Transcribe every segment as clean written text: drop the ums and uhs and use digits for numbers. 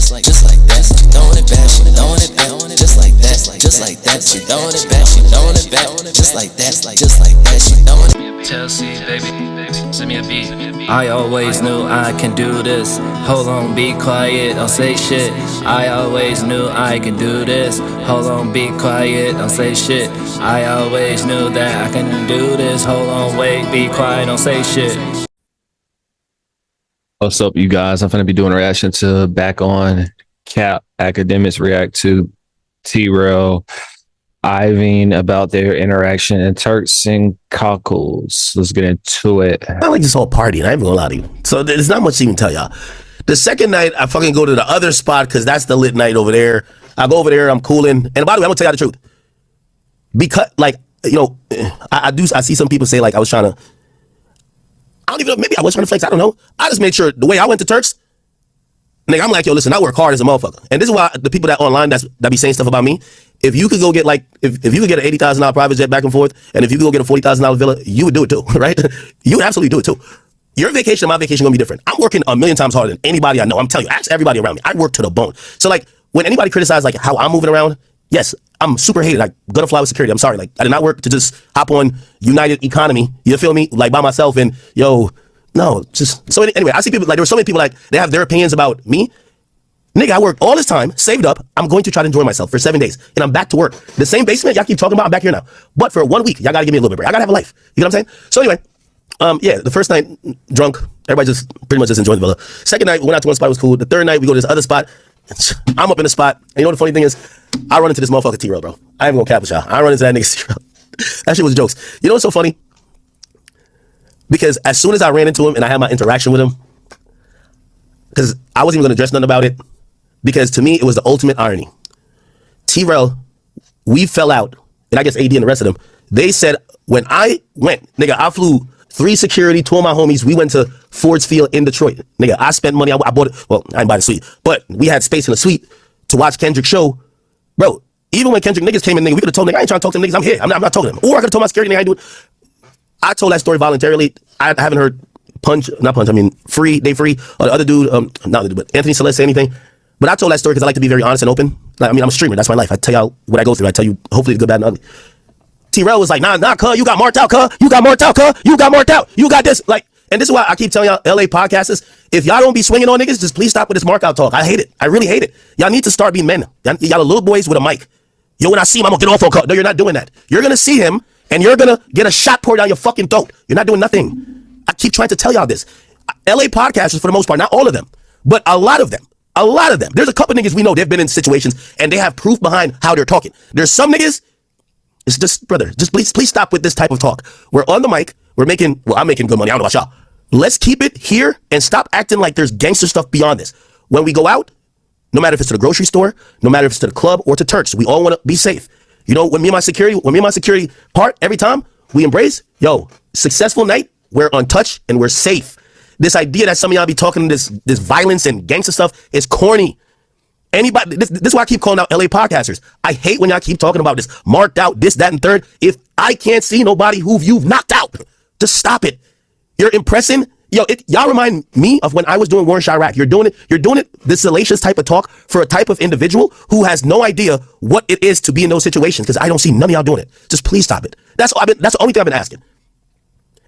just like that. Throwing it back, she throwing it back, just like that, just like that. She throwing it back, she throwing it back, just like that, just like that. She throwing it. Tell C, baby, send me a beat. I always knew I can do this. Hold on, be quiet, don't say shit. I always knew I can do this. Hold on, be quiet, don't say shit. I always knew that I can do this. Hold on, wait, be quiet, don't say shit. What's up, you guys? I'm going to be doing a reaction to Backon, Cap, Akademiks react to Rell, Ivan about their interaction in Turks and Caicos. Let's get into it. I like this whole party, and I ain't gonna lie to you. So there's not much to even tell y'all. The second night, I fucking go to the other spot because that's the lit night over there. I go over there, I'm cooling. And by the way, I'm gonna tell y'all the truth. Because, like, you know, I see some people say, like, I was trying to, I don't even know, maybe I was trying to flex, I don't know. I just made sure the way I went to Turks, nigga, I'm like, yo, listen, I work hard as a motherfucker. And this is why the people that online that be saying stuff about me, if you could go get like, if you could get an $80,000 private jet back and forth, and if you could go get a $40,000 villa, you would do it too, right? You would absolutely do it too. Your vacation and my vacation gonna be different. I'm working a million times harder than anybody I know. I'm telling you, ask everybody around me. I work to the bone. So like, when anybody criticizes like how I'm moving around, yes, I'm super hated. I gonna fly with security. I'm sorry. Like, I did not work to just hop on United Economy. You feel me? Like by myself and yo, no, just so anyway. I see people like there were so many people like they have their opinions about me. Nigga, I worked all this time, saved up. I'm going to try to enjoy myself for 7 days, and I'm back to work. The same basement y'all keep talking about, I'm back here now. But for 1 week, y'all gotta give me a little bit of break. I gotta have a life. You know what I'm saying? So anyway, yeah, the first night, drunk. Everybody just pretty much just enjoyed the villa. Second night, we went out to one spot, it was cool. The third night, we go to this other spot. I'm up in the spot. And you know what the funny thing is? I run into this motherfucker T-Rell, bro. I ain't gonna cap with y'all. I run into that nigga T-Rell. That shit was jokes. You know what's so funny? Because as soon as I ran into him and I had my interaction with him, because I wasn't even gonna address nothing about it, because to me, it was the ultimate irony. T-Rell, we fell out, and I guess AD and the rest of them, they said, when I went, nigga, I flew 3 security, 2 of my homies, we went to Ford's Field in Detroit. Nigga, I spent money, I bought it, well, I didn't buy the suite, but we had space in the suite to watch Kendrick's show. Bro, even when Kendrick niggas came in, nigga, we could have told nigga, I ain't trying to talk to them niggas, I'm here, I'm not talking to them. Or I could have told my security nigga, I ain't do it. I told that story voluntarily. I haven't heard Free, Day Free, or the other dude, not the dude, but Anthony Celeste say anything. But I told that story because I like to be very honest and open. Like, I mean, I'm a streamer. That's my life. I tell y'all what I go through. I tell you, hopefully, the good, bad, and ugly. T-Rell was like, nah, cuz, you got marked out, cuz. You got marked out, cuz. You got marked out. You got this. Like, and this is why I keep telling y'all, LA podcasters, if y'all don't be swinging on niggas, just please stop with this mark out talk. I hate it. I really hate it. Y'all need to start being men. Y'all are little boys with a mic. Yo, when I see him, I'm gonna get off on cuz. No, you're not doing that. You're gonna see him, and you're gonna get a shot poured down your fucking throat. You're not doing nothing. I keep trying to tell y'all this. LA podcasters, for the most part, not all of them, but a lot of them. A lot of them. There's a couple niggas we know, they've been in situations and they have proof behind how they're talking. There's some niggas, it's just, brother, just please stop with this type of talk. We're on the mic, I'm making good money, I don't know about y'all. Let's keep it here and stop acting like there's gangster stuff beyond this. When we go out, no matter if it's to the grocery store, no matter if it's to the club or to Turks, we all want to be safe. You know, when me and my security part, every time we embrace, yo, successful night, we're untouched and we're safe. This idea that some of y'all be talking this violence and gangster stuff is corny. Anybody, this is why I keep calling out LA podcasters. I hate when y'all keep talking about this marked out, this, that, and third. If I can't see nobody who you've knocked out, just stop it. You're impressing. Yo, y'all remind me of when I was doing War in Chirac. You're doing it, this salacious type of talk for a type of individual who has no idea what it is to be in those situations, because I don't see none of y'all doing it. Just please stop it. That's the only thing I've been asking.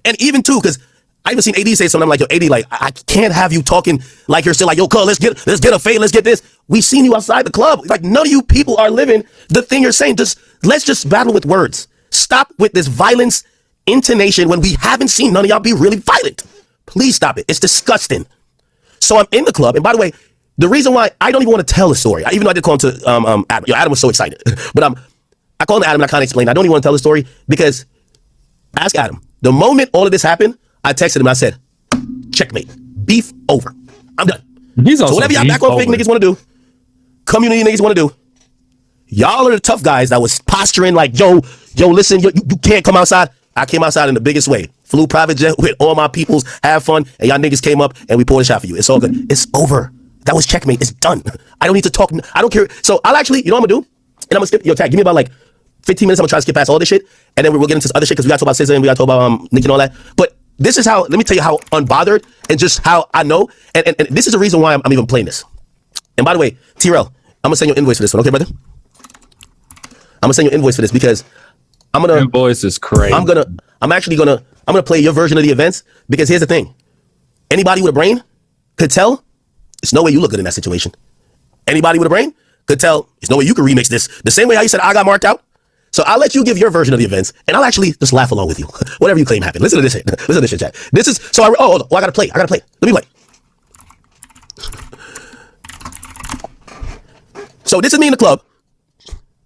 And even too, because I even seen AD say something. I'm like, yo, AD, like, I can't have you talking like you're still like, yo, cuz, let's get a fade, let's get this. We seen you outside the club. Like, none of you people are living the thing you're saying. Let's just battle with words. Stop with this violence intonation when we haven't seen none of y'all be really violent. Please stop it. It's disgusting. So I'm in the club, and by the way, the reason why I don't even want to tell the story, even though I did call him to Adam. Yo, Adam was so excited, but I called him Adam and I kind of explained. I don't even want to tell the story because ask Adam. The moment all of this happened, I texted him. I said, checkmate. Beef over. I'm done. So whatever y'all back on fake niggas want to do, community niggas want to do, y'all are the tough guys that was posturing like, yo, listen, you can't come outside. I came outside in the biggest way. Flew private jet with all my peoples, have fun, and y'all niggas came up and we poured a shot for you. It's all good. It's over. That was checkmate. It's done. I don't need to talk. I don't care. So I'll actually, you know what I'm going to do? And I'm going to skip, yo, Tag, give me about like 15 minutes. I'm going to try to skip past all this shit. And then we'll get into other shit because we got to talk about SZA and we got to talk about Nick and all that. But this is how, let me tell you how unbothered and just how I know. And this is the reason why I'm even playing this. And by the way, T-Rell, I'm gonna send you an invoice for this one, okay, brother? I'm gonna send you an invoice for this because I'm gonna invoice is crazy. I'm gonna play your version of the events because here's the thing. Anybody with a brain could tell there's no way you look good in that situation. Anybody with a brain could tell there's no way you can remix this. The same way how you said I got marked out. So I'll let you give your version of the events and I'll actually just laugh along with you. Whatever you claim happened. Listen to this shit. Listen to this shit, chat. This is so I gotta play. Let me play. So this is me in the club.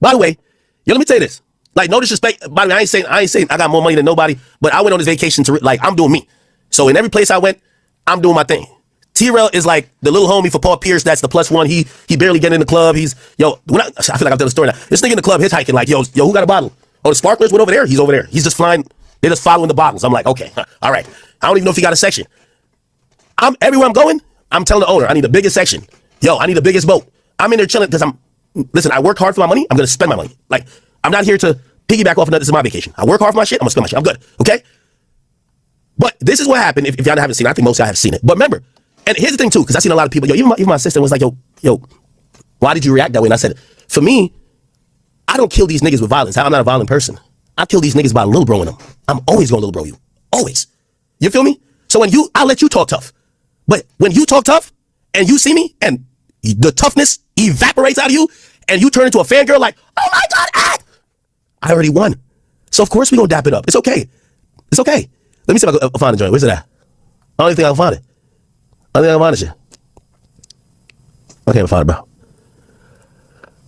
By the way, let me tell you this. Like, no disrespect. By the way, I ain't saying I got more money than nobody, but I went on this vacation to, like, I'm doing me. So in every place I went, I'm doing my thing. T-Rell is like the little homie for Paul Pierce. That's the +1. He barely getting in the club. He's, I feel like I'm telling the story now. This nigga in the club hitchhiking, like, yo, who got a bottle? Oh, the sparklers went over there? He's over there. He's just flying. They're just following the bottles. I'm like, okay, all right. I don't even know if he got a section. Everywhere I'm going, I'm telling the owner, I need the biggest section. Yo, I need the biggest boat. I'm in there chilling because listen, I work hard for my money. I'm going to spend my money. Like, I'm not here to piggyback off another. This is my vacation. I work hard for my shit. I'm going to spend my shit. I'm good. Okay? But this is what happened. If y'all haven't seen it, I think most of y'all have seen it. But remember, and here's the thing too, because I've seen a lot of people, even my sister was like, yo, why did you react that way? And I said, for me, I don't kill these niggas with violence. I'm not a violent person. I kill these niggas by little broing them. I'm always going to little bro you. Always. You feel me? So I'll let you talk tough. But when you talk tough and you see me and the toughness evaporates out of you and you turn into a fangirl like, oh my God, I already won. So of course we gonna dap it up. It's okay. It's okay. Let me see if I can find the joint. Where's it at? I don't even think I can find it. I don't think I can find this shit. I can't find it, bro.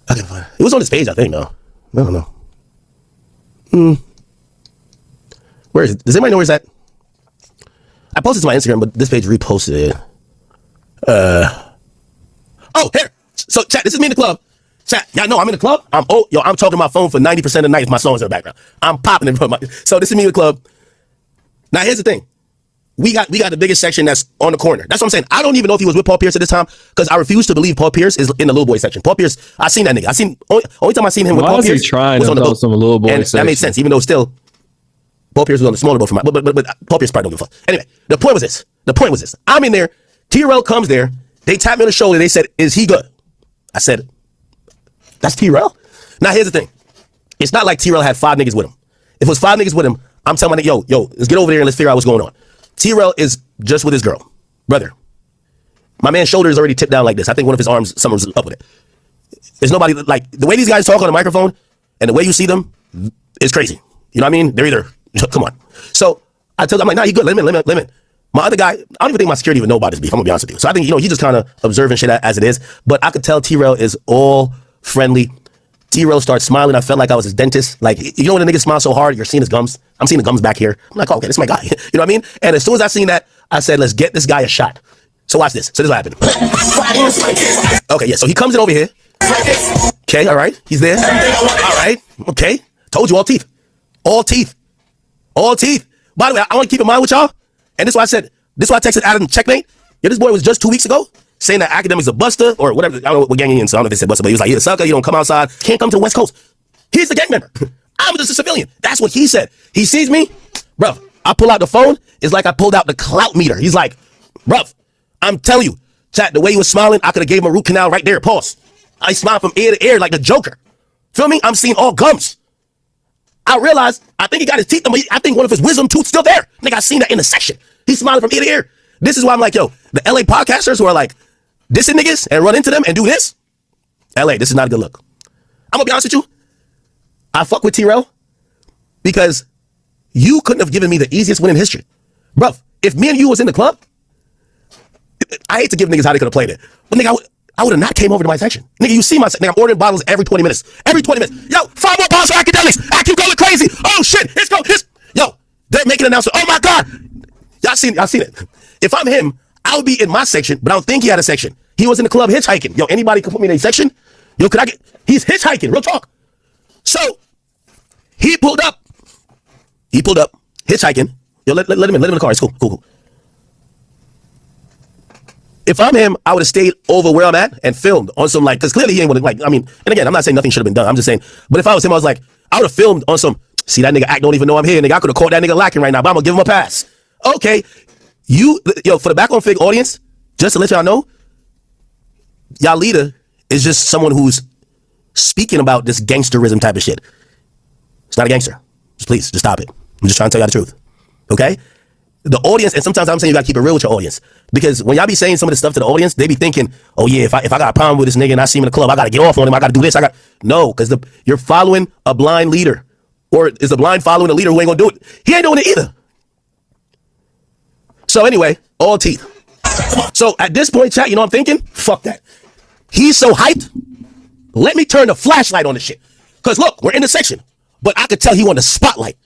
I can't find it. It was on this page, I think, though. I don't know. Where is it? Does anybody know where it's at? I posted to my Instagram, but this page reposted it. Oh, here. So, chat, this is me in the club. Chat, y'all know I'm in the club. I'm talking to my phone for 90% of the night if my song's in the background. I'm popping it. So this is me in the club. Now, here's the thing. We got the biggest section that's on the corner. That's what I'm saying. I don't even know if he was with Paul Pierce at this time because I refuse to believe Paul Pierce is in the little boy section. Paul Pierce, I seen that nigga. Only time I seen him with Paul Pierce was on the boat. Some little boy and section. that made sense, even though still Paul Pierce was on the smaller boat for my. But Paul Pierce probably don't give a fuck. Anyway, the point was this. I'm in there. T-Rell comes there. They tap me on the shoulder. They said, "Is he good?" I said, "That's T-Rell." Now here's the thing. It's not like T-Rell had 5 niggas with him. If it was 5 niggas with him, I'm telling my nigga, yo, let's get over there and let's figure out what's going on. T-Rell is just with his girl. Brother, my man's shoulder is already tipped down like this. I think one of his arms, someone's up with it. There's nobody, like, the way these guys talk on the microphone and the way you see them is crazy. You know what I mean? They're either, come on. So I tell them, I'm like, nah, you good, let him in. My other guy, I don't even think my security even know about this beef. I'm gonna be honest with you. So I think, he's just kind of observing shit as it is. But I could tell T-Rell is all friendly. T-Rell starts smiling. I felt like I was his dentist. Like, you know when a nigga smiles so hard, you're seeing his gums. I'm seeing the gums back here. I'm like, oh, okay, this is my guy. You know what I mean? And as soon as I seen that, I said, let's get this guy a shot. So watch this. So this is what happened. Okay, yeah, so he comes in over here. Okay, all right. He's there. All right. Okay. Told you, all teeth. All teeth. All teeth. By the way, I want to keep in mind with y'all. And this is why I texted Adam Checkmate. Yeah, this boy was just 2 weeks ago saying that Akademiks a buster or whatever. I don't know what gang he in, so I don't know if he said buster, but he was like, you're a sucker, you don't come outside, can't come to the West Coast. He's the gang member. I'm just a civilian. That's what he said. He sees me, bruv, I pull out the phone, it's like I pulled out the clout meter. He's like, bruv, I'm telling you, chat, the way he was smiling, I could have gave him a root canal right there, pause. I smiled from ear to ear like the Joker. Feel me? I'm seeing all gums. I realized, I think he got his teeth, I think one of his wisdom tooth's still there. Nigga, I seen that in the section. He's smiling from ear to ear. This is why I'm like, yo, the LA podcasters who are like, dissing niggas and run into them and do this, LA, this is not a good look. I'm gonna be honest with you. I fuck with T-Rell because you couldn't have given me the easiest win in history. Bruv, if me and you was in the club, I hate to give niggas how they could have played it, but nigga, I would have not came over to my section. Nigga, you see my section. Nigga, I'm ordering bottles every 20 minutes. Every 20 minutes. Yo, 5 more bottles for Akademiks. I keep going crazy. Oh shit, yo, they're making an announcement. Oh my God. Y'all seen it. If I'm him, I would be in my section, but I don't think he had a section. He was in the club hitchhiking. Yo, anybody can put me in a section? Yo, he's hitchhiking, real talk. So, he pulled up, hitchhiking. Yo, let him in the car, it's cool. If I'm him, I would have stayed over where I'm at and filmed on some, like, because clearly he ain't want to, like, I mean, and again, I'm not saying nothing should have been done, I'm just saying, but if I was him, I was like, I would have filmed on some, see that nigga act, don't even know I'm here, nigga, I could have caught that nigga lacking right now, but I'm gonna give him a pass. Okay, for the Backon Fig audience, just to let y'all know, y'all leader is just someone who's speaking about this gangsterism type of shit. It's not a gangster. Please, just stop it. I'm just trying to tell y'all the truth. Okay? The audience, and sometimes I'm saying you gotta keep it real with your audience. Because when y'all be saying some of this stuff to the audience, they be thinking, oh yeah, if I got a problem with this nigga and I see him in the club, I gotta get off on him, I gotta do this, No, because you're following a blind leader. Or is a blind following a leader who ain't gonna do it? He ain't doing it either. So anyway, all teeth. So at this point, chat, you know what I'm thinking? Fuck that. He's so hyped. Let me turn the flashlight on this shit. Because look, we're in the section. But I could tell he wanted the spotlight.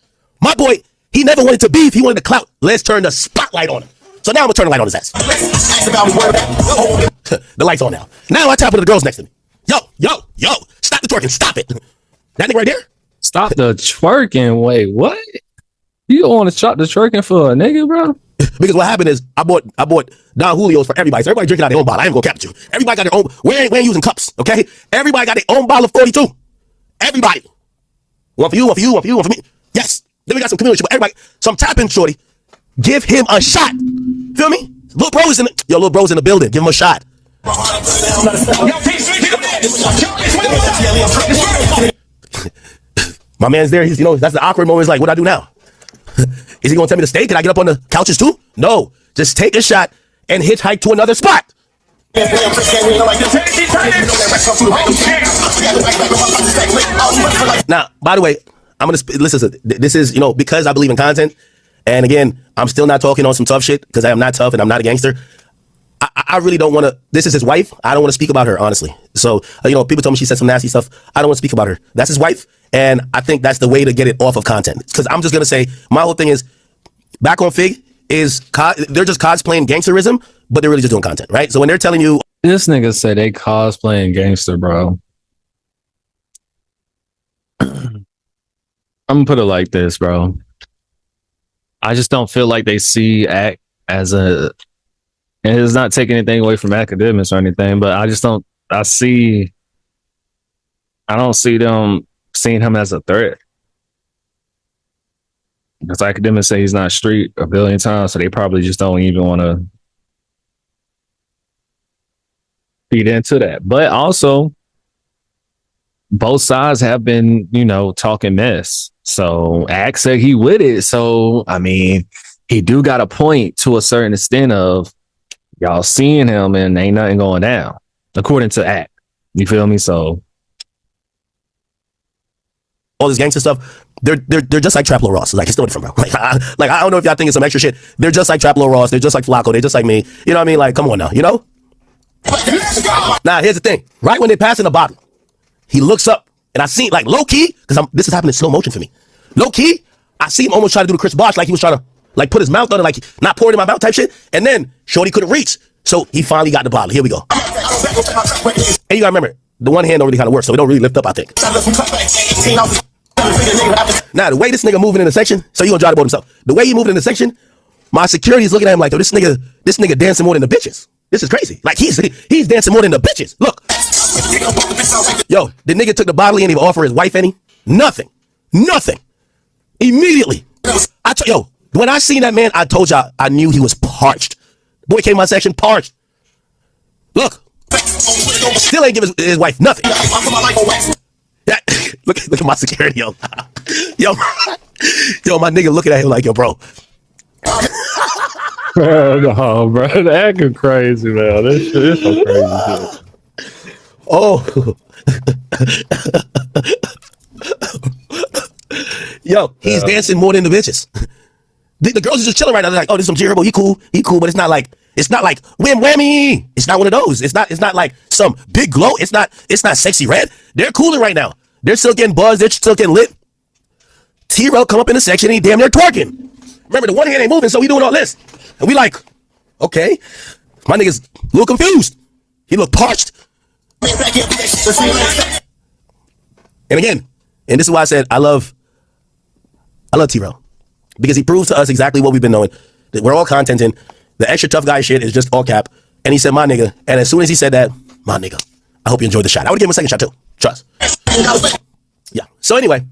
My boy, he never wanted to beef. He wanted the clout. Let's turn the spotlight on him. So now I'm going to turn the light on his ass. The light's on now. Now I tap into the girls next to me. Yo. Stop the twerking. Stop it. That nigga right there? Stop the twerking. Wait, what? You don't want to stop the twerking for a nigga, bro? Because what happened is I bought Don Julio's for everybody. So everybody drinking out their own bottle. I ain't gonna cap you. Everybody got their own. We ain't using cups, okay? Everybody got their own bottle of 42. Everybody. One for you, one for you, one for you, one for me. Yes. Then we got some community, but everybody. So I'm tapping shorty. Give him a shot. Feel me? Little bro's in the little bro's in the building. Give him a shot. My man's there. He's, that's the awkward moment. He's like, what do I do now? Is he gonna tell me to stay? Can I get up on the couches too? No. Just take a shot and hitchhike to another spot. Now, by the way, I'm gonna listen. This is because I believe in content, and again, I'm still not talking on some tough shit because I am not tough and I'm not a gangster. I really don't want to. This is his wife. I don't want to speak about her honestly. So people told me she said some nasty stuff. I don't want to speak about her. That's his wife, and I think that's the way to get it off of content. Because I'm just gonna say my whole thing is Backon Fig is they're just cosplaying gangsterism, but they're really just doing content, right? So when they're telling you this nigga say they cosplaying gangster, bro. I'm gonna put it like this, bro. I just don't feel like they see act as a, and it's not taking anything away from Akademiks or anything, but I don't see them seeing him as a threat. Because Akademiks say he's not street a billion times, so they probably just don't even want to feed into that. But also, both sides have been, talking mess. So Ak said he with it. So I mean, he do got a point to a certain extent of y'all seeing him and ain't nothing going down, according to Ak. You feel me? So all this gangster stuff, they're just like Trap Lil Ross. Like, it's no different, bro. I don't know if y'all think it's some extra shit. They're just like Trap Lil Ross. They're just like Flacco. They're just like me. You know what I mean? Like, come on now. Now, here's the thing. Right when they're passing the bottle, he looks up, and I see, like, low key, because this is happening in slow motion for me. Low key, I see him almost try to do the Chris Bosh, like he was trying to, like, put his mouth on it, like not pour it in my mouth type shit. And then Shorty couldn't reach, so he finally got the bottle. Here we go. And you gotta remember, the one hand don't really kind of work, so it don't really lift up, I think. Now, the way this nigga moving in the section, so you gonna drive the boat himself. The way he moving in the section, my security is looking at him like, this nigga dancing more than the bitches. This is crazy. Like, he's dancing more than the bitches. Look. Yo, the nigga took the bottle, he didn't even offer his wife any. Nothing. Immediately. When I seen that man, I told y'all I knew he was parched. Boy came in my section parched. Look. Still ain't give his wife nothing. Look at my security, yo. Yo, my nigga looking at him like, yo, bro. No, bro, that acting crazy, man. This shit is so crazy shit. Oh. Yo, he's dancing more than the bitches. The girls are just chilling right now. They're like, oh, this is some terrible. He cool, but it's not like wham whammy. It's not one of those. It's not like some big glow. It's not sexy red. They're cooling right now. They're still getting buzzed. They're still getting lit. T-Rell come up in the section and he damn near twerking. Remember, the one hand ain't moving, so he doing all this. And we like, okay. My nigga's a little confused. He look parched. And again, and this is why I said I love T-Rell. Because he proves to us exactly what we've been knowing. That we're all contenting. The extra tough guy shit is just all cap. And he said, my nigga. And as soon as he said that, my nigga, I hope you enjoyed the shot. I would give him a second shot too. Trust. Yeah. So anyway.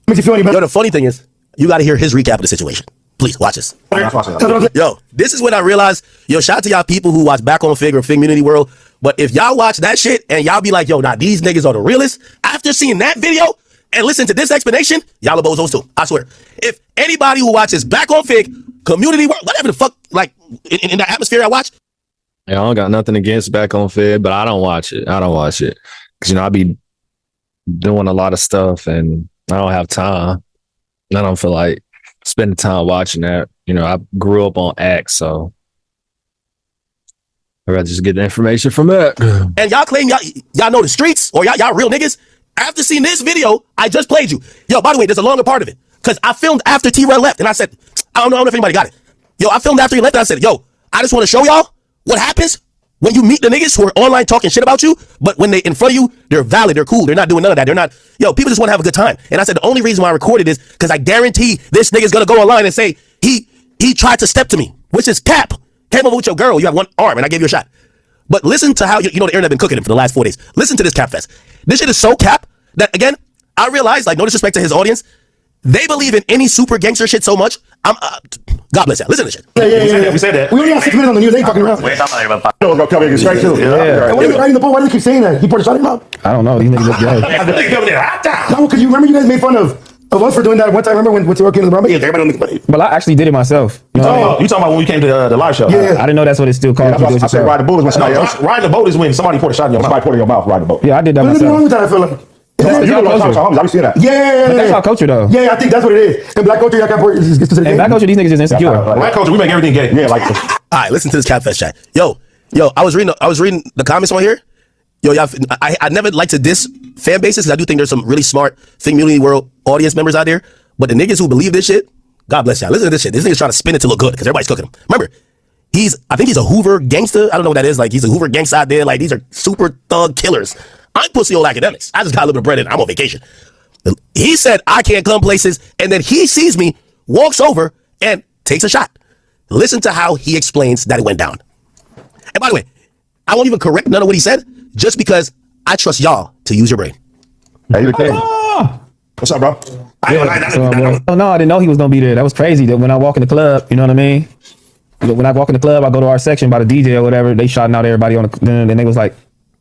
The funny thing is, you got to hear his recap of the situation. Please, watch this. Yo, this is when I realized, shout out to y'all people who watch Backon Fig or Fig Community World. But if y'all watch that shit and y'all be like, yo, nah, these niggas are the realest, after seeing that video and listen to this explanation, y'all are bozos too. I swear. If anybody who watches Back on Fig, Community Work, whatever the fuck, like in that atmosphere I watch. Yeah, I don't got nothing against Back on Fig, but I don't watch it. Because, I be doing a lot of stuff and I don't have time. I don't feel like spending time watching that. I grew up on X, so I'd rather just get the information from that. And y'all claim y'all know the streets or y'all real niggas. After seeing this video, I just played you. Yo, by the way, there's a longer part of it. Because I filmed after T-Rell left. And I said, I don't know if anybody got it. Yo, I filmed after he left and I said, yo, I just want to show y'all what happens when you meet the niggas who are online talking shit about you, but when they in front of you, they're valid, they're cool, they're not doing none of that. They're not, people just want to have a good time. And I said, the only reason why I recorded is because I guarantee this nigga's going to go online and say, he tried to step to me, which is cap. Came over with your girl, you have one arm, and I gave you a shot. But listen to how, the internet been cooking him for the last 4 days. Listen to this cap fest. This shit is so cap that, again, I realize, like, no disrespect to his audience, they believe in any super gangster shit so much. God bless you. Listen to this shit. Yeah. We said that. We only have 6 minutes on the news. They ain't fucking around. Wait, I'm not even about No, go come here straight too. And when he was writing the book, why do they keep saying that? He put a shot in his mouth. I don't know. These niggas look gay. No, because you remember you guys made fun of us for doing that one time. Remember when T-Rell came to the Bronx? Yeah, everybody don't make money. But I actually did it myself. You talking about when we came to the live show? Yeah. I didn't know that's what it's still called. I said ride the boat is when somebody else. Riding the boat is when somebody poured a shot in your mouth. Somebody poured in your mouth, ride the boat. Yeah, I did that There's nothing wrong myself. with that, I feel like. You don't know culture. how you see that? Yeah. But that's our culture, though. Yeah, I think that's what it is. In black culture, y'all can't put it. In black culture, these niggas is insecure. Black culture, we make everything gay. Yeah, like this. All right, listen to this Catfest chat. Yo, I was reading the comments on here. Yo, y'all, I never like to diss fan bases because I do think there's some really smart Community World audience members out there. But the niggas who believe this shit, God bless y'all. Listen to this shit. This nigga's trying to spin it to look good because everybody's cooking him. Remember, I think he's a Hoover gangster. I don't know what that is. Like, he's a Hoover gangster out there. Like, these are super thug killers. I'm pussy old Akademiks. I just got a little bit of bread and I'm on vacation. He said, I can't come places. And then he sees me, walks over, and takes a shot. Listen to how he explains that it went down. And by the way, I won't even correct none of what he said, just because I trust y'all to use your brain. Hey, you the king. What's up, bro? No, I didn't know he was gonna be there. That was crazy. That when I walk in the club, you know what I mean? When I walk in the club, I go to our section by the DJ or whatever. They shouting out everybody on the. Then they was like,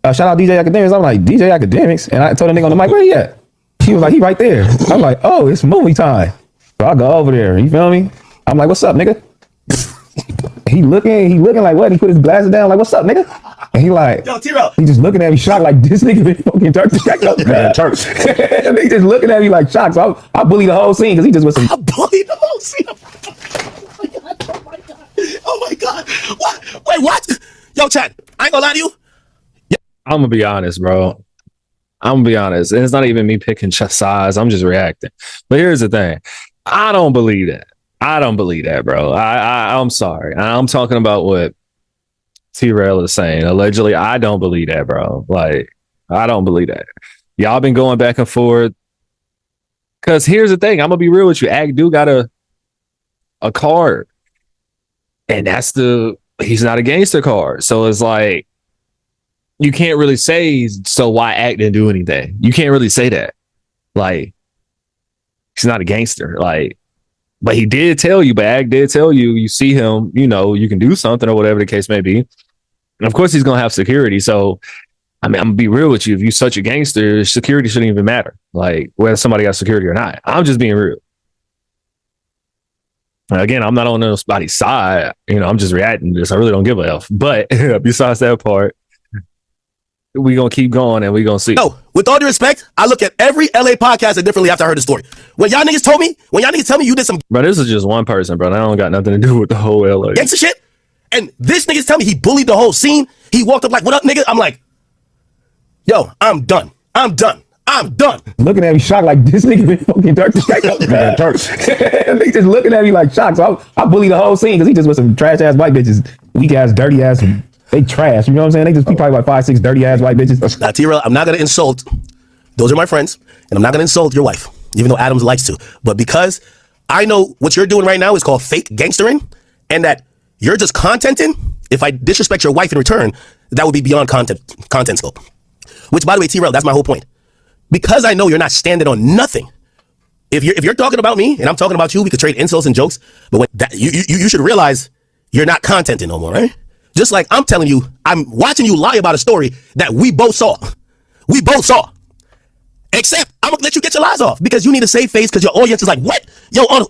"Shout out DJ Akademiks." I'm like, "DJ Akademiks," and I told the nigga on the mic, "Where he at?" He was like, "He right there." I'm like, "Oh, it's movie time." So I go over there. You feel me? I'm like, "What's up, nigga?" He looking like what? He put his glasses down, like, "What's up, nigga?" And he like, Yo, T-Rell. He just looking at me shocked, like, this nigga been fucking Turks. Yeah, Turks. And they just looking at me like shocked. So I bullied the whole scene because he just was some. I bullied the whole scene. Oh my God. What? Wait, what? Yo, Chad, I ain't gonna lie to you. I'm gonna be honest, bro. I'm gonna be honest. And it's not even me picking size. I'm just reacting. But here's the thing. I don't believe that. Bro. I'm sorry. I'm talking about what T-Rell is saying. Allegedly, I don't believe that, bro. Like, I don't believe that. Y'all been going back and forth. Cause here's the thing. I'm gonna be real with you. Ag do got a card. And that's he's not a gangster card. So it's like, you can't really say, so why Ag didn't do anything? You can't really say that. Like, he's not a gangster. Like, but he did tell you, but Ag did tell you, you see him, you can do something or whatever the case may be. And of course he's going to have security. So, I mean, I'm going to be real with you. If you're such a gangster, security shouldn't even matter. Like, whether somebody got security or not. I'm just being real. Again, I'm not on nobody's side. I'm just reacting to this. I really don't give a F. But besides that part, we going to keep going and we going to see. No, with all due respect, I look at every LA podcast differently after I heard the story. When y'all niggas tell me you did some Bro, this is just one person, bro. That don't got nothing to do with the whole LA. gangster shit, and this niggas tell me he bullied the whole scene, he walked up like, "What up, nigga?" I'm like, yo, I'm done. Looking at me shocked, like, this nigga been fucking Turks. And they just looking at me like shocked. So I bullied the whole scene because he just was some trash ass white bitches, weak ass, dirty ass. They trash. You know what I'm saying? They just be probably like 5, 6 dirty ass white bitches. Now, T-Rell, I'm not gonna insult. Those are my friends, and I'm not gonna insult your wife, even though Adams likes to. But because I know what you're doing right now is called fake gangstering, and that you're just contenting. If I disrespect your wife in return, that would be beyond content scope. Which, by the way, T-Rell, that's my whole point. Because I know you're not standing on nothing. If you're talking about me and I'm talking about you, we could trade insults and jokes. But when you should realize you're not contenting no more, right? Just like I'm telling you, I'm watching you lie about a story that we both saw. We both saw. Except I'm gonna let you get your lies off because you need a safe face because your audience is like, what? Yo, on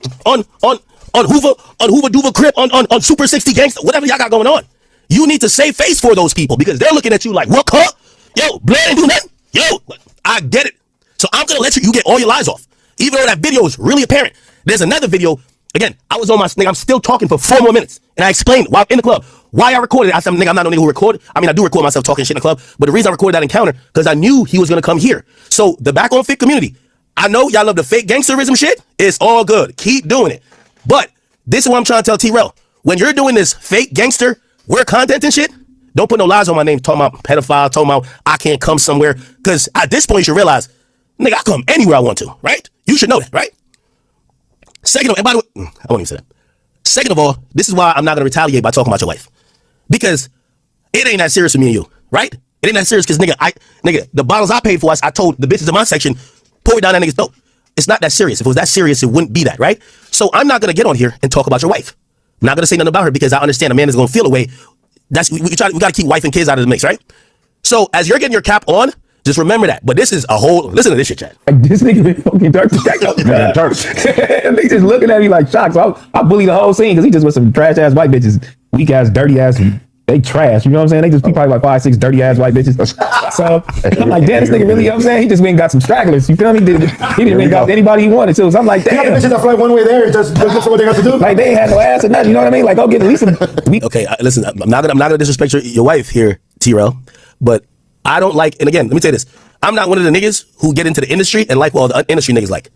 Hoover Duver Crip, on Super 60 Gangsta, whatever y'all got going on. You need to save face for those people because they're looking at you like, what, huh? Yo, Blair ain't do nothing. Yo, I get it. So I'm gonna let you get all your lies off. Even though that video is really apparent. There's another video. Again, I was on my nigga, I'm still talking for 4 more minutes. And I explained while in the club why I recorded it. I said, nigga, I'm not no nigga who recorded. I mean, I do record myself talking shit in the club, but the reason I recorded that encounter, because I knew he was gonna come here. So the Backon Fit community, I know y'all love the fake gangsterism shit. It's all good. Keep doing it. But this is what I'm trying to tell T-Rell. When you're doing this fake gangster, we're content and shit, don't put no lies on my name talking about pedophile, talking about I can't come somewhere. Because at this point, you should realize, nigga, I come anywhere I want to, right? You should know that, right? Second of all, I won't even say that. Second of all, this is why I'm not going to retaliate by talking about your wife. Because it ain't that serious for me and you, right? It ain't that serious because, nigga, the bottles I paid for, I told the bitches in my section, pour it down that nigga's throat. It's not that serious. If it was that serious, it wouldn't be that, right? So I'm not going to get on here and talk about your wife. I'm not going to say nothing about her because I understand a man is going to feel a way. We got to keep wife and kids out of the mix, right? So as you're getting your cap on, just remember that. But this is a whole, listen to this shit, chat. Like, this nigga been fucking Turks. Man, Turks. They just looking at me like shocked. So I bully the whole scene because he just with some trash ass white bitches, weak ass, dirty ass. They trash. You know what I'm saying? They just probably like 5, 6 dirty ass white bitches. So I'm like, damn, this nigga really, you know what I'm saying? He just went and got some stragglers. You feel me? He didn't got anybody he wanted to. So I'm like, damn. You got the bitches that fly one way there, just what they got to do. Like, they ain't had no ass or nothing. You know what I mean? Like, go get at least some. Okay, listen, I'm not gonna disrespect your wife here, T-Rell, but I don't like, and again, let me say this. I'm not one of the niggas who get into the industry and like what all the industry niggas like.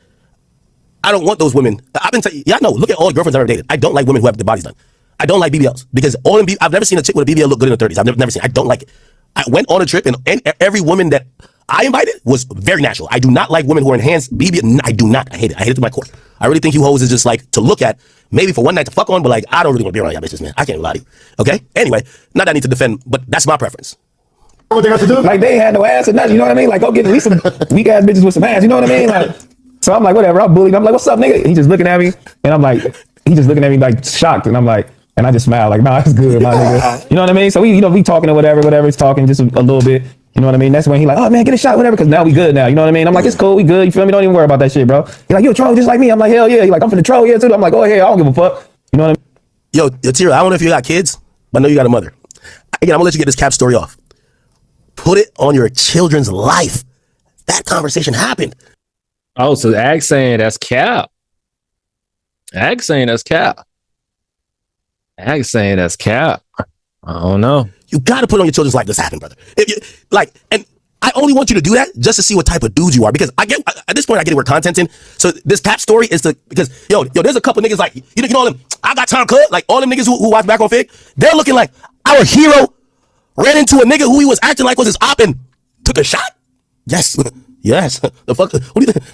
I don't want those women. I've been telling y'all know, look at all the girlfriends I've ever dated. I don't like women who have their bodies done. I don't like BBLs because I've never seen a chick with a BBL look good in her 30s. I've never seen. I don't like it. I went on a trip and every woman that I invited was very natural. I do not like women who are enhanced BBL. I do not. I hate it. I hate it to my core. I really think you hoes is just like to look at, maybe for one night to fuck on, but like I don't really want to be around y'all bitches, man. I can't lie to you. Okay. Anyway, not that I need to defend, but that's my preference. What they got to do? Like, they ain't had no ass or nothing. You know what I mean? Like, go get at least some weak ass bitches with some ass. You know what I mean? Like, so I'm like, whatever. I'm bullied. I'm like, what's up, nigga? He just looking at me, and I'm like, he just looking at me like shocked, and I'm like. And I just smile like, nah, it's good, my nigga. You know what I mean? So we talking or whatever, it's talking just a little bit. You know what I mean? That's when he like, oh man, get a shot, whatever, because now we good now. You know what I mean? I'm like, it's cool, we good. You feel me? Don't even worry about that shit, bro. He's like, you a troll just like me? I'm like, hell yeah. He's like, I'm finna troll here too. I'm like, oh yeah, I don't give a fuck. You know what I mean? Yo, Tira, I don't know if you got kids, but I know you got a mother. Again, I'm gonna let you get this cap story off. Put it on your children's life. That conversation happened. Oh, so Ag saying that's cap. Ag saying that's cap. Ag saying that's cap. I don't know. You got to put on your children's life this happened, brother. And I only want you to do that just to see what type of dude you are, because I get at this point I get it, we're contenting. So this cap story is because there's a couple niggas like you know them. I got time cut like all them niggas who watch Backon Fig. They're looking like our hero ran into a nigga who he was acting like was his op and took a shot. Yes, yes. The fuck? What do you think?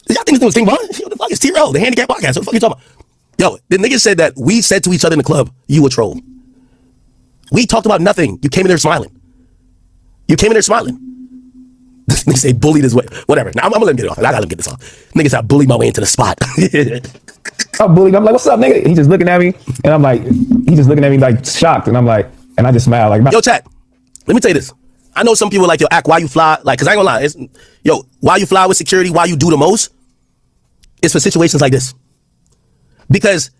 Y'all think this was Thing Bond? What the fuck is T-Rell, the handicap podcast? What the fuck are you talking about? Yo, the nigga said that we said to each other in the club, you a troll. We talked about nothing. You came in there smiling. This nigga say bullied his way. Whatever. Now I'm gonna let him get it off. I gotta let him get this off. Nigga said I bullied my way into the spot. I'm bullied. I'm like, what's up, nigga? He just looking at me, and I'm like, he just looking at me like shocked, and I'm like, and I just smile like, yo, chat. Let me tell you this. I know some people like, yo, act why you fly, like, cause I ain't gonna lie. Why you fly with security, why you do the most, it's for situations like this. Because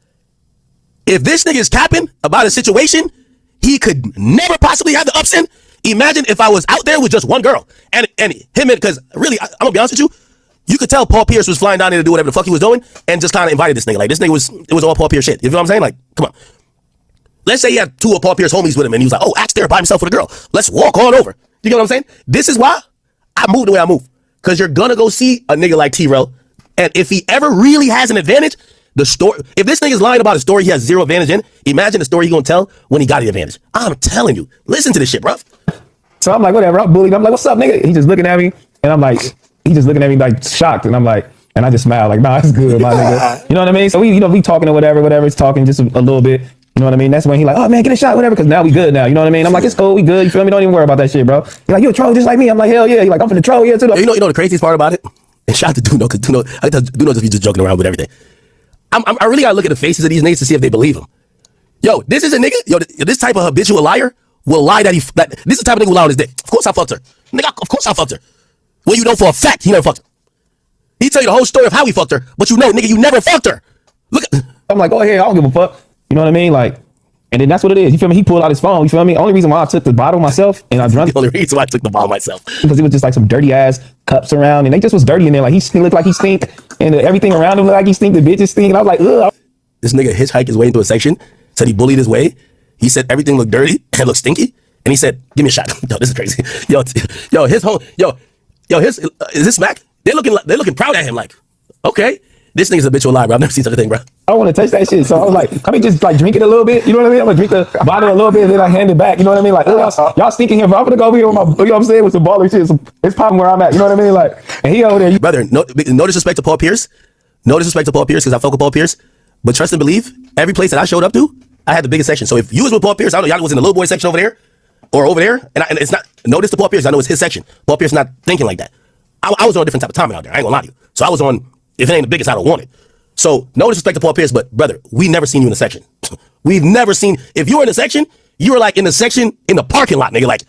if this nigga is capping about a situation he could never possibly have the ups in, imagine if I was out there with just one girl and him, because really, I'm gonna be honest with you, you could tell Paul Pierce was flying down there to do whatever the fuck he was doing and just kind of invited this nigga. Like, this nigga it was all Paul Pierce shit. You know what I'm saying? Like, come on. Let's say he had 2 of Paul Pierce homies with him and he was like, oh, Axe there by himself with a girl. Let's walk on over. You get what I'm saying? This is why I move the way I move. Because you're gonna go see a nigga like T-Rell, and if he ever really has an advantage, the story, if this nigga's lying about a story he has zero advantage in, imagine the story he gonna tell when he got the advantage. I'm telling you, listen to this shit, bro. So I'm like, whatever, I'm bullied. I'm like, what's up, nigga? He just looking at me, and I'm like, he just looking at me like shocked, and I'm like, and I just smile like, nah, it's good, my nigga. You know what I mean? So we talking or whatever, it's talking just a little bit. You know what I mean? That's when he like, oh man, get a shot, whatever, because now we good now. You know what I mean? I'm like, it's cool, we good. You feel me? Don't even worry about that shit, bro. He's like, you a troll just like me? I'm like, hell yeah. He's like, I'm finna troll here too. You know the craziest part about it? And shout out to Duno, because Duno just be just joking around with everything. I really gotta look at the faces of these niggas to see if they believe him. Yo, this is a nigga. Yo, this type of habitual liar will lie that this is the type of nigga who lie on his dick. Of course I fucked her. Nigga, of course I fucked her. Well, you know for a fact he never fucked her. He tell you the whole story of how he fucked her, but you know, nigga, you never fucked her. Look. I'm like, go ahead, I don't give a fuck. You know what I mean? Like, and then that's what it is. You feel me? He pulled out his phone. You feel me? Only reason why I took the bottle myself and I drank The only reason why I took the bottle myself. because it was just like some dirty ass cups around, and they just was dirty in there. Like he looked like he stink, and everything around him looked like he stink. The bitches stink, and I was like, ugh. This nigga hitchhiked his way into a section, said he bullied his way. He said everything looked dirty and looked stinky, and he said, "Give me a shot." Yo, this is crazy. His is this smack? They're looking proud at him. Like, okay, this nigga's a bitch alive, bro. I've never seen such a thing, bro. I don't want to touch that shit. So I was like, let me just like drink it a little bit. You know what I mean? I'm gonna drink the bottle a little bit and then I hand it back. You know what I mean? Like, y'all stinking here. But I'm gonna go over here with my, you know what I'm saying? With some baller shit. It's popping where I'm at. You know what I mean? Like, and he over there. Brother, no disrespect to Paul Pierce. No disrespect to Paul Pierce because I fuck with Paul Pierce. But trust and believe, every place that I showed up to, I had the biggest section. So if you was with Paul Pierce, I don't know, y'all was in the little boy section over there or over there. And it's not, notice to Paul Pierce, I know it's his section. Paul Pierce not thinking like that. I was on a different type of timing out there. I ain't gonna lie to you. So I was on, if it ain't the biggest, I don't want it. So no disrespect to Paul Pierce, but brother, we never seen you in the section. We've never seen, if you were in the section, you were like in the section in the parking lot, nigga. Like,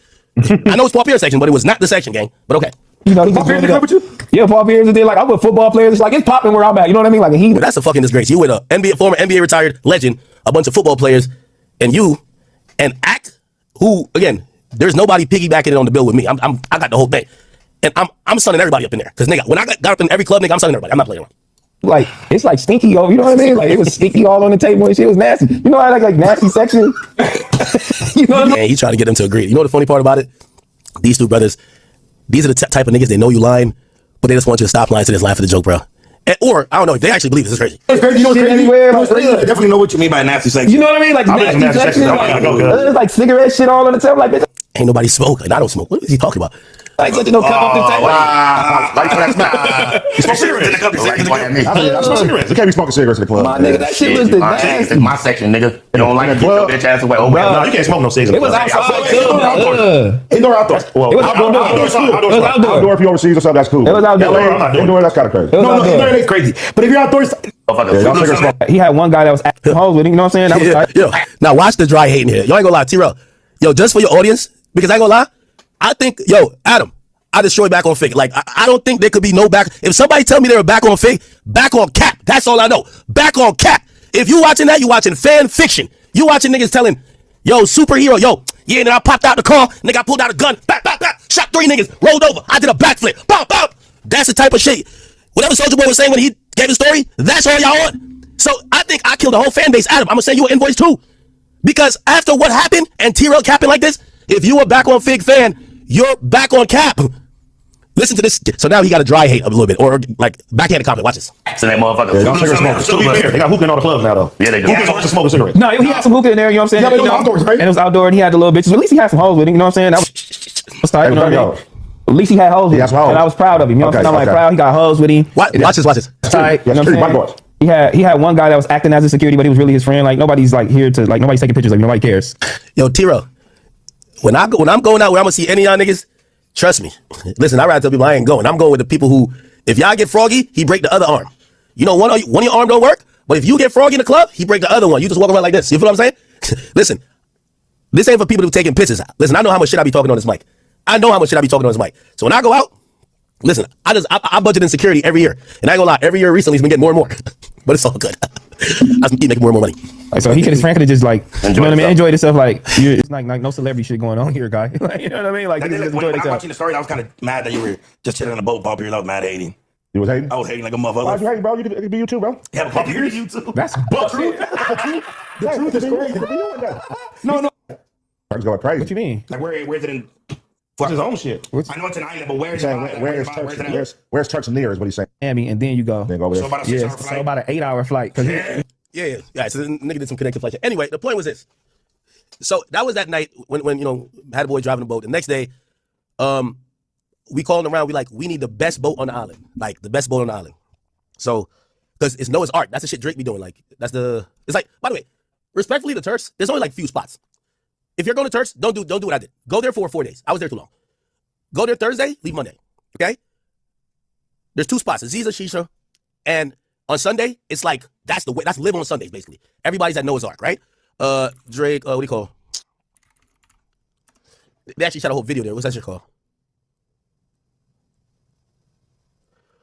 I know it's Paul Pierce section, but it was not the section, gang. But okay. You know, Paul Pierce with you? Yeah, Paul Pierce did. Like, I'm with football players. It's like, it's popping where I'm at. You know what I mean? Like, Well, that's a fucking disgrace. You with a former NBA retired legend, a bunch of football players, and you, and Act, who, again, there's nobody piggybacking it on the bill with me. I got the whole thing. And I'm sunning everybody up in there. Because, nigga, when I got up in every club, nigga, I'm sunning everybody. I'm not playing around. like, it's like stinky over, you know what I mean? Like, it was stinky all on the table and shit. It was nasty. You know, I like nasty section. You know what I mean? And he tried to get them to agree. You know the funny part about it? These two brothers, these are the type of niggas, they know you lying, but they just want you to stop lying, so they just laugh at the joke, bro. Or, I don't know, they actually believe this is crazy. It's crazy. You know what's crazy? Everywhere, I definitely know what you mean by nasty section. You know what I mean? Like, nasty section. There's like cigarette shit all on the table. Like, bitch, Ain't nobody smoke, and I don't smoke. What is he talking about? like, let you know, come off the table. You smoke cigarettes in the club. I smoke cigarettes. You can't be smoking cigarettes in the club. My nigga, that shit was the nasty. It's my section, nigga. You don't like it, club, bitch ass away. Oh, No, you can't smoke no cigarettes. It was outside too. Indoor, outdoor. Well, It was outdoor. Outdoor is cool. It was outdoor. Outdoor if you overseas or something, that's cool. It was outdoor. Indoor, that's kind of crazy. No, indoor ain't crazy. But if you're outdoors, Y'all cigarette smoke. He had one guy that was acting hoes with him. You know what I'm saying? That was tight. Yo, now watch the dry hating here. Y'all ain't gonna lie, T-Rell. Yo, just for your audience, because I ain't gonna lie, I think, Adam, I destroyed back on fake. Like, I don't think there could be no back. If somebody tell me they were back on fake, back on cap. That's all I know. Back on cap. If you watching that, you watching fan fiction. You watching niggas telling, yo, superhero, yeah, and then I popped out the car, nigga, I pulled out a gun, back, shot 3 niggas, rolled over, I did a backflip, pop. That's the type of shit. Whatever Soulja Boy was saying when he gave his story, that's all y'all on. So I think I killed the whole fan base. Adam, I'm gonna send you an invoice too. Because after what happened and T-Rell capping like this, if you a back on fig fan, you're back on cap. Listen to this. So now he got a dry hate a little bit, or like backhanded comment. Watch this. So that motherfucker. Y'all cigarette smokers. To be fair, they got hookah in all the clubs now, though. Yeah, they do. Hookahs just smoking cigarettes. No, he had some hookah in there, you know what I'm saying? Yeah, but it was You know, outdoors, right? And it was outdoor, and he had the little bitches. But at least he had some hoes with him, you know what I'm saying? That was tight, you know what I mean? At least he had hoes with has him, hoes. and I was proud of him. You know what I'm saying? I'm like proud. He got hoes with him. Watch this. Tight, you know what I'm Security saying? bodyguards. He had one guy that was acting as a security, but he was really his friend. Like nobody's like here to like nobody's taking pictures of him. Nobody cares. Yo, T-Rell, when I'm going out where I'm gonna see any of y'all niggas, trust me. Listen, I rather tell people I ain't going. I'm going with the people who, if y'all get froggy, he break the other arm. You know, one of your arm don't work, but if you get froggy in the club, he break the other one. You just walk around like this. You feel what I'm saying? Listen, this ain't for people who taking pictures. Listen, I know how much shit I be talking on this mic. So when I go out, listen, I budget in security every year. And I ain't gonna lie, every year recently he's been getting more and more. But it's all good. I keep making more and more money. Like, so he could frankly just like you know what I mean, enjoy himself. Like it's like no celebrity shit going on here, guy. Like, you know what I mean? Like When just I enjoy was themselves. watching the story, I was kind of mad that you were just chilling on the boat, Paul Pierce. I was mad at hating. You was hating? I was hating like a Why'd motherfucker. you hate, bro? You could be you too, bro. Yeah, Paul Pierce, you too. That's The truth is crazy. No. Turks going crazy. what you mean? Like where's it in? It's his own shit. I know it's an island, but where's He's it? saying, Like, where's where's it? Turks? Where's Turks near is what he's saying. Miami, and then you go. Then go over So there. about a Yeah, 6-hour so flight. about an 8-hour flight. Cause Yeah. So the nigga did some connected flight. Anyway, the point was this. So that was that night when had a boy driving the boat. The next day, we called around. We need the best boat on the island. Like the best boat on the island. So, because it's Noah's Ark. That's the shit Drake be doing. Like, it's like, by the way, respectfully to Turks, there's only like few spots. If you're going to Turks, don't do what I did. Go there for 4 days. I was there too long. Go there Thursday, leave Monday. Okay? There's 2 spots, Aziza, Shisha, and on Sunday, it's like, that's live on Sundays, basically. Everybody's at Noah's Ark, right? Drake, what do you call? They actually shot a whole video there. What's that shit called?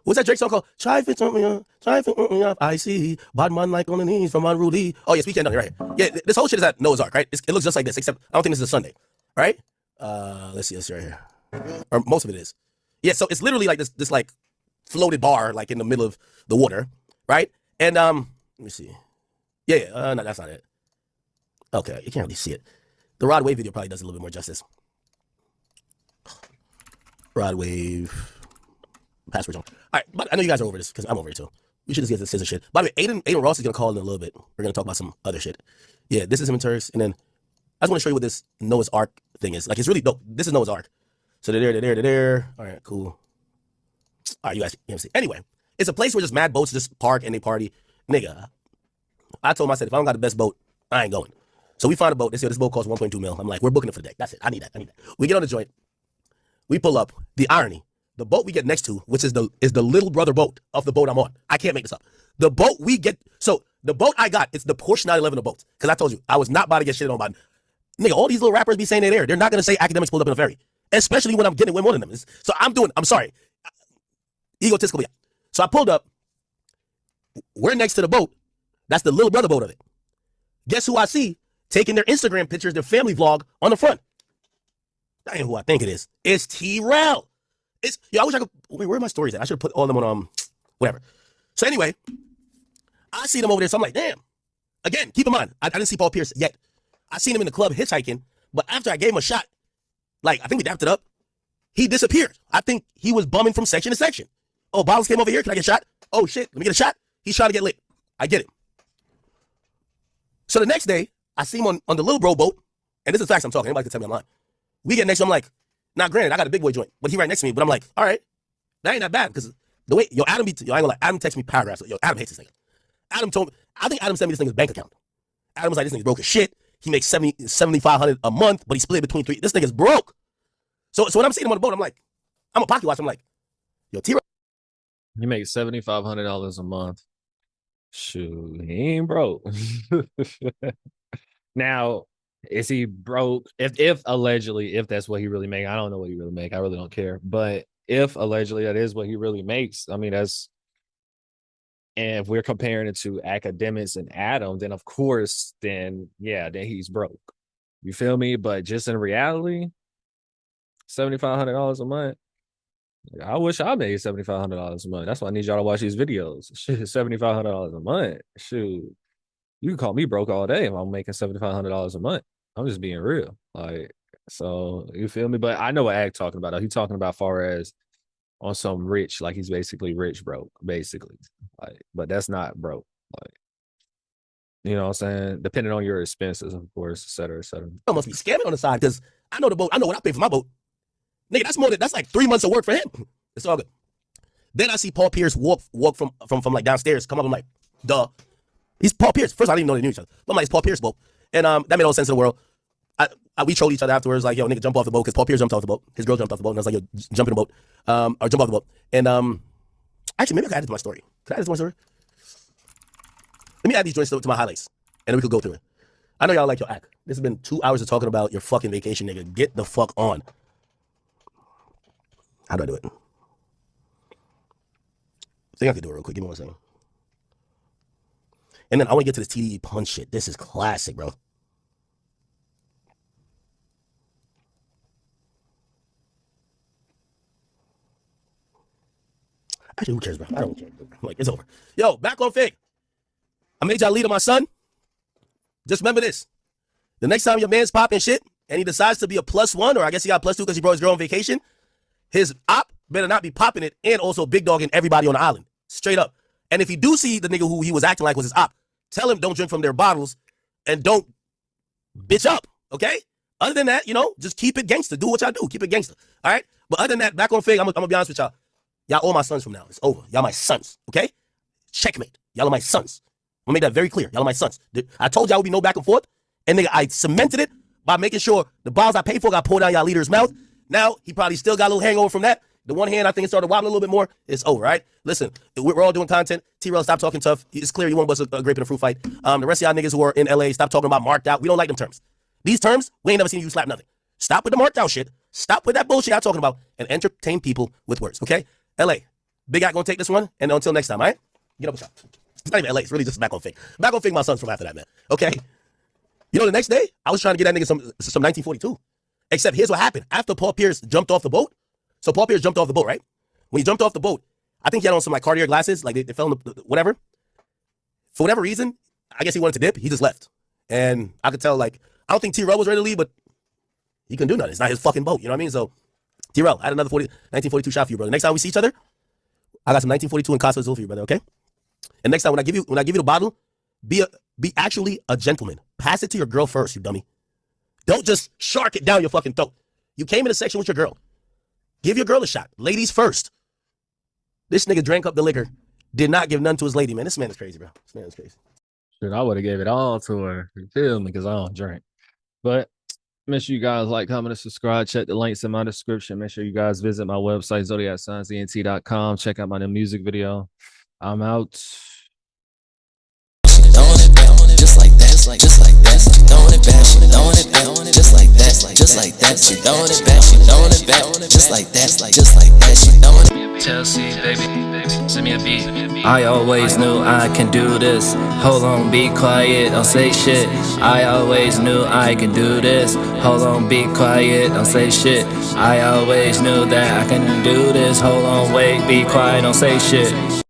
What's that Drake song called? Try fit me up, I see. Bad man like on the knees from unruly. Oh yes, Weekend Done, right? Yeah, this whole shit is at Noah's Ark, right? It looks just like this, except I don't think this is a Sunday, right? Let's see this right here, or most of it is. Yeah, so it's literally like this like floated bar like in the middle of the water, right? And let me see. Yeah, no, that's not it. Okay, you can't really see it. The Rod Wave video probably does a little bit more justice. Rod Wave. Password on. All right, but I know you guys are over this because I'm over it too. We should just get the scissor shit. By the way, Aiden Ross is gonna call in a little bit. We're gonna talk about some other shit. Yeah, this is him and Turks, and then I just want to show you what this Noah's Ark thing is. Like, it's really dope. This is Noah's Ark. So they're there. All right, cool. All right, you guys can see. Anyway, it's a place where just mad boats just park and they party. Nigga, I told him, I said, if I don't got the best boat, I ain't going. So we find a boat. They said this boat costs 1.2 mil. I'm like, we're booking it for the day. That's it. I need that. We get on the joint. We pull up. The irony. The boat we get next to, which is the little brother boat of the boat I'm on. I can't make this up. The boat we get, so the boat I got, it's the Porsche 911 of boats. Because I told you, I was not about to get shit on by. Nigga, all these little rappers be saying they're there. They're not going to say Akademiks pulled up in a ferry. Especially when I'm getting with one of them. So I'm sorry. Egotistical. So I pulled up. We're next to the boat. That's the little brother boat of it. Guess who I see taking their Instagram pictures, their family vlog on the front? That ain't who I think it is. It's Rell. I wish I could. Wait, where are my stories at? I should have put all of them on whatever. So anyway, I see them over there. So I'm like, damn. Again, keep in mind, I didn't see Paul Pierce yet. I seen him in the club hitchhiking, but after I gave him a shot, like I think we dapped it up, he disappeared. I think he was bumming from section to section. Oh, bottles came over here. Can I get a shot? Oh shit, let me get a shot. He's trying to get lit. I get it. So the next day, I see him on the little bro boat, and this is facts I'm talking. Anybody can tell me I'm lying. We get next to him, I'm like, now, granted, I got a big boy joint, but he right next to me. But I'm like, all right, that ain't that bad because the way Adam I ain't gonna lie, Adam texted me paragraphs. Yo, Adam hates this nigga. Adam told me, I think Adam sent me this nigga's bank account. Adam was like, this nigga's broke as shit. He makes $7,500 a month, but he split it between three. This nigga's broke. So when I'm seeing him on the boat, I'm like, I'm a pocket watch. I'm like, yo, T-Rell. You make $7,500 a month. Shoot, he ain't broke. Now, is he broke? If allegedly, if that's what he really make, I don't know what he really make. I really don't care. But if allegedly that is what he really makes, I mean, and if we're comparing it to Akademiks and Adam, then of course, then he's broke. You feel me? But just in reality, $7,500 a month. I wish I made $7,500 a month. That's why I need y'all to watch these videos. Shit, $7,500 a month. Shoot. You can call me broke all day if I'm making $7,500 a month. I'm just being real. Like, so you feel me? But I know what Ag talking about. He's talking about far as on some rich, like he's basically rich broke, basically. Like, but that's not broke. Like, you know what I'm saying? Depending on your expenses, of course, et cetera, et cetera. I must be scamming on the side because I know the boat. I know what I pay for my boat. Nigga, that's like 3 months of work for him. It's all good. Then I see Paul Pierce walk from like downstairs, come up. I'm like, duh. He's Paul Pierce. First, I didn't even know they knew each other. But I'm like, it's Paul Pierce boat. And that made all sense in the world. We trolled each other afterwards, like, yo, nigga, jump off the boat, because Paul Pierce jumped off the boat. His girl jumped off the boat, and I was like, yo, jump in the boat. Or jump off the boat. And actually, maybe I could add it to my story. Could I add it to my story? Let me add these joints to my highlights, and then we could go through it. I know y'all like your act. This has been 2 hours of talking about your fucking vacation, nigga. Get the fuck on. How do I do it? I think I could do it real quick. Give me 1 second. And then I want to get to this TDE punch shit. This is classic, bro. Actually, who cares, bro? I don't care. Like, it's over. Yo, back on Fig. I made y'all lead on my son. Just remember this. The next time your man's popping shit and he decides to be a +1, or I guess he got +2 because he brought his girl on vacation, his op better not be popping it and also big dogging everybody on the island. Straight up. And if you do see the nigga who he was acting like was his op, tell him don't drink from their bottles and don't bitch up, okay? Other than that, you know, just keep it gangster. Do what y'all do. Keep it gangster, all right? But other than that, back on Fig, I'm going to be honest with y'all. Y'all all my sons from now. It's over. Y'all my sons, okay? Checkmate. Y'all are my sons. I'm going to make that very clear. Y'all are my sons. I told y'all would be no back and forth, and nigga, I cemented it by making sure the bottles I paid for got poured down y'all leader's mouth. Now, he probably still got a little hangover from that. The one hand I think it started wobbling a little bit more. It's over, right? Listen, we're all doing content. T-Rell, stop talking tough. It's clear you won't bust a grape in a fruit fight. The rest of y'all niggas who are in LA, stop talking about marked out. We don't like them terms. These terms, we ain't never seen you slap nothing. Stop with the marked out shit. Stop with that bullshit y'all talking about and entertain people with words, okay? LA, Big Act gonna take this one, and until next time, all right? Get up with y'all. It's not even LA, it's really just Backon. Backon, my son's from after that, man, okay? You know, the next day, I was trying to get that nigga some 1942. Except here's what happened. After Paul Pierce jumped off the boat, so Paul Pierce jumped off the boat, right? When he jumped off the boat, I think he had on some like Cartier glasses, like they fell in the whatever. For whatever reason, I guess he wanted to dip. He just left. And I could tell, like, I don't think T-Rell was ready to leave, but he couldn't do nothing. It's not his fucking boat, you know what I mean? So, T-Rell, I had another 1942 shot for you, brother. Next time we see each other, I got some 1942 and Casa Azul for you, brother, okay? And next time when I give you the bottle, be actually a gentleman. Pass it to your girl first, you dummy. Don't just shark it down your fucking throat. You came in a section with your girl. Give your girl a shot. Ladies first. This nigga drank up the liquor. Did not give none to his lady, man. This man is crazy, bro. This man is crazy. Shit, I would have gave it all to her. You feel me? Because I don't drink. But make sure you guys like, comment, and subscribe. Check the links in my description. Make sure you guys visit my website, zodiacscience.com. Check out my new music video. I'm out. Just like that, just like that. She throwing it back, she throwing it back, just like that, just like that. She throwing it back, she throwing it back, just like that, just like that. She throwing it. Tell C, baby, send me a beat. I always knew I can do this. Hold on, be quiet, don't say shit. I always knew I can do this. Hold on, be quiet, don't say shit. I always knew that I can do this. Hold on, wait, be quiet, don't say shit.